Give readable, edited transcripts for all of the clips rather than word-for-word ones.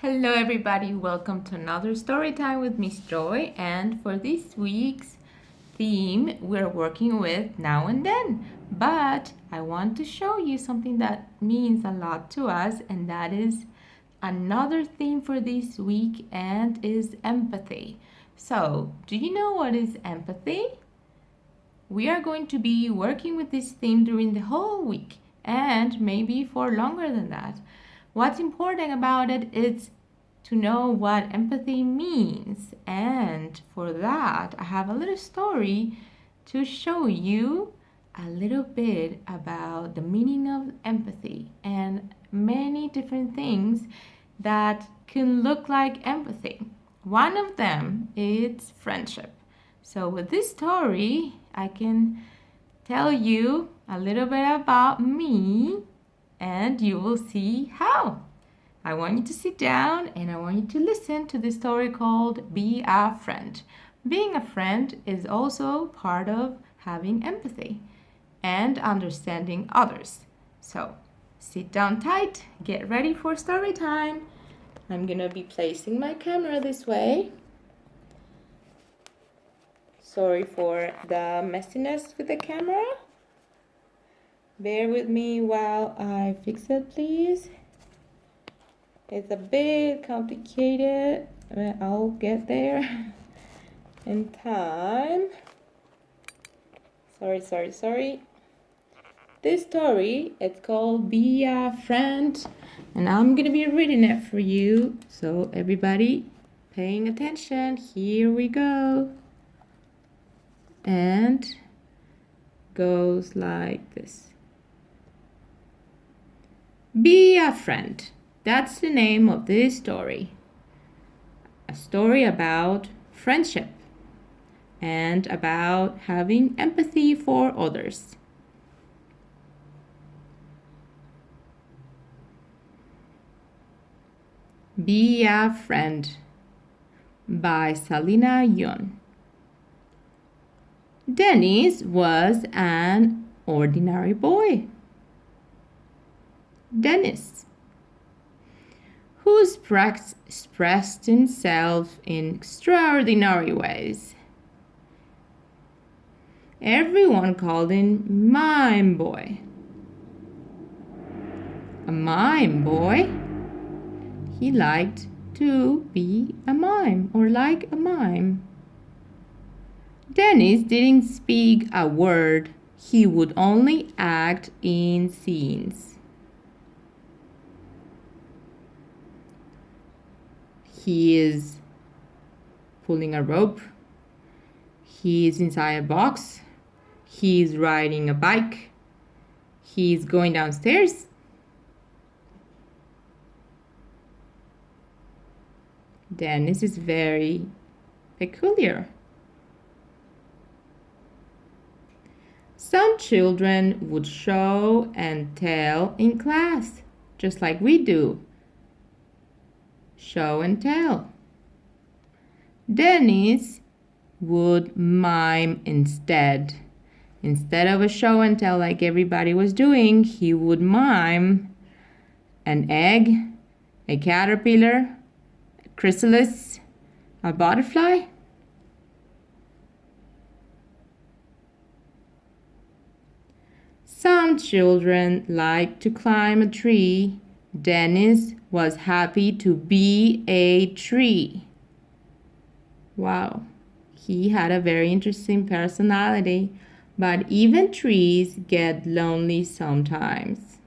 Hello, everybody. Welcome to another story time with Miss Joy. And for this week's theme, we're working with now and then. But I want to show you something that means a lot to us, and that is another theme for this week, and is empathy. So, do you know what is empathy? We are going to be working with this theme during the whole week and maybe for longer than that. What's important about it is to know what empathy means. And for that, I have a little story to show you a little bit about the meaning of empathy and many different things that can look like empathy. One of them is friendship. So, with this story, I can tell you a little bit about me and you will see how. I want you to sit down and I want you to listen to the story called Be a Friend. Being a friend is also part of having empathy and understanding others. So, sit down tight, get ready for story time. I'm gonna be placing my camera this way. Sorry for the messiness with the camera. Bear with me while I fix it, please. It's a bit complicated, but I'll get there in time. Sorry. This story, it's called Be a Friend, and I'm gonna be reading it for you. So everybody paying attention, here we go. And goes like this. Be a friend. That's the name of this story. A story about friendship and about having empathy for others. Be a Friend by Salina Yun. Dennis was an ordinary boy. Dennis, who expressed himself in extraordinary ways. Everyone called him Mime Boy. A mime boy? He liked to be a mime or like a mime. Dennis didn't speak a word. He would only act in scenes. He is pulling a rope. He is inside a box. He is riding a bike. He is going downstairs. Dennis is very peculiar. Some children would show and tell in class, just like we do. Show and tell. Dennis would mime instead. Instead of a show and tell like everybody was doing, he would mime an egg, a caterpillar, a chrysalis, a butterfly. Some children like to climb a tree. Dennis was happy to be a tree. Wow, he had a very interesting personality, but even trees get lonely sometimes.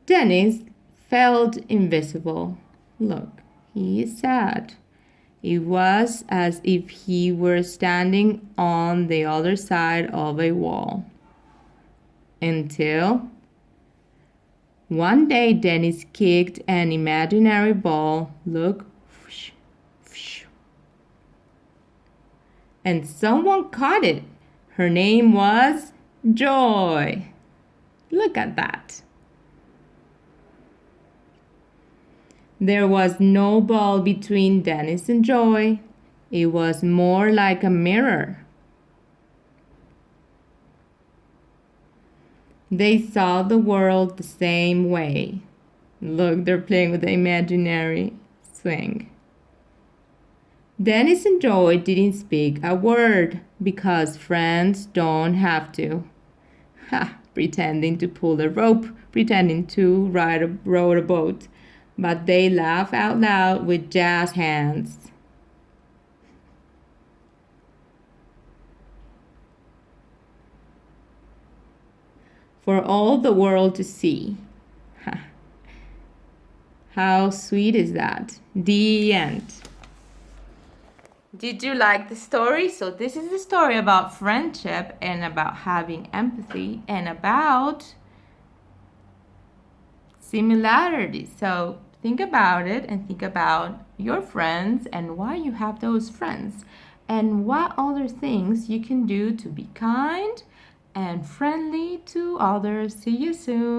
Dennis felt invisible. Look, he is sad. It was as if he were standing on the other side of a wall. Until one day Dennis kicked an imaginary ball. Look, whoosh, whoosh, and someone caught it. Her name was Joy. Look at that. There was no ball between Dennis and Joy. It was more like a mirror. They saw the world the same way. Look, they're playing with the imaginary swing. Dennis and Joy didn't speak a word because friends don't have to. Ha! Pretending to pull a rope, pretending to row a boat. But they laugh out loud with jazz hands. For all the world to see. How sweet is that? The end. Did you like the story? So this is the story about friendship and about having empathy and about similarities. So think about it and think about your friends and why you have those friends and what other things you can do to be kind and friendly to others. See you soon.